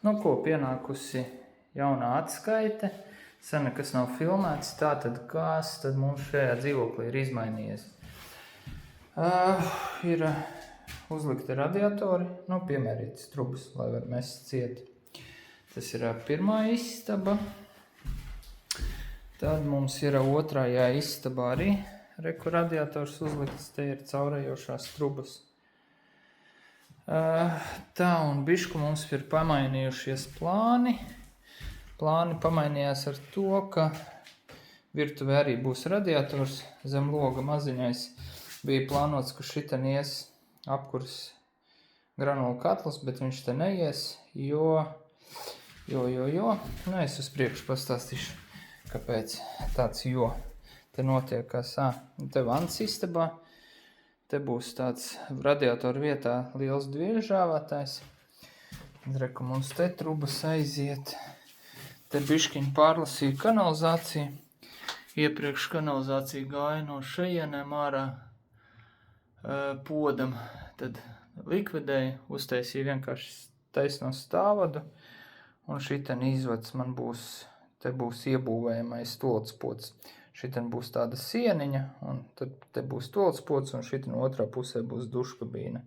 Nu, ko pienākusi jaunā atskaite. Sen nekas nav filmēts. Tātad, kas tad mums šajā dzīvoklī ir izmainījies? Ir uzlikti radiatori, nu, piemērītas trubas, lai var mest ciet. Tas ir pirmā istaba. Tad mums ir otrajā istabā arī reku radiators uzlikts, te ir caurējošās trubas. Tā, un bišku mums ir pamainījušies plāni. Plāni pamainījās ar to, ka virtuvē arī būs radiators, zem loga maziņais. Bija plānots, ka šiten ies apkurs granulu katls, bet viņš te neies, jo. Nu, es uz priekšu pastāstīšu, kāpēc tāds jo. Te notiek, kas, te vans istabā. Te būs tāds radiatoru vietā liels dviežāvētājs. Reku mums te trubas aiziet. Te biškiņi pārlasīja kanalizāciju. Iepriekš kanalizācija gāja no šejienēm ārā podam. Tad likvidēja, uztaisīja vienkārši taisno stāvadu. Un šiten izvads man būs, te būs iebūvējamais stolcpods. Šiten būs tāda sieniņa, un tad te būs stolcpods, un šiten otrā pusē būs duškabīne.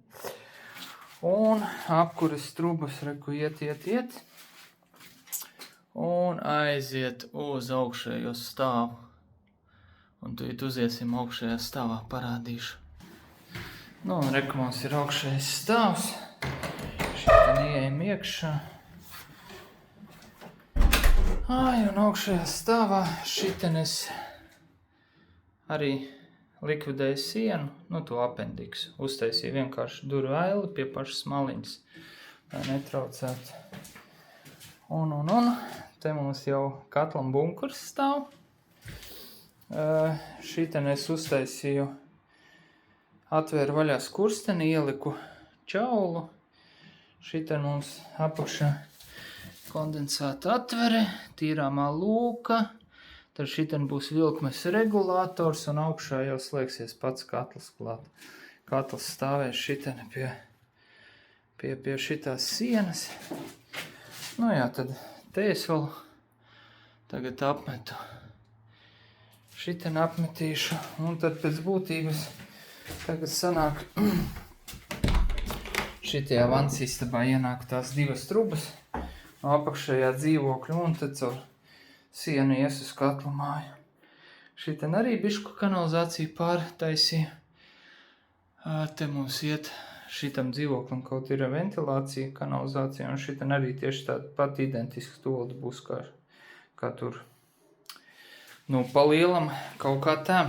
Un apkuras trubas reku iet. Un aiziet uz augšējo stāvu. Un tūlīt uziesim augšējā stāvā, parādīšu. Nu, un reku mums ir augšējais stāvs. Šiten ieejam iekšā. Un augšējā stāvā šiten es arī likvidēju sienu, nu to apendiksu. Uztaisīju vienkārši durvju aili pie pašas maliņas, lai netraucētu. Un te mums jau katlam bunkurs stāv. Šiten es uztaisīju, atvēru vaļā skursteni, ieliku čaulu. Šiten mums apakšā kondensāta atvere, tīrāmā lūka. Tad šiten būs vilkmes regulators un augšā jau slēgsies pats katls klāt. Katls stāvēs šiten pie šitās sienas. Nu jā, tad te es vēl tagad apmetu. Šiten apmetīšu un tad pēc būtības tagad sanāk šitajā vans istabā ienāk tās divas trubas no apakšējā dzīvokļa un tad caur sienu ies uz katlu māju. Šiten arī bišku kanalizāciju pārtaisīja. Te mums iet šitam dzīvoklim kaut ir ventilācija, kanalizācija, un šiten arī tieši tāda pat identiska stolda būs kā tur. Nu, palielam kaut kā tā.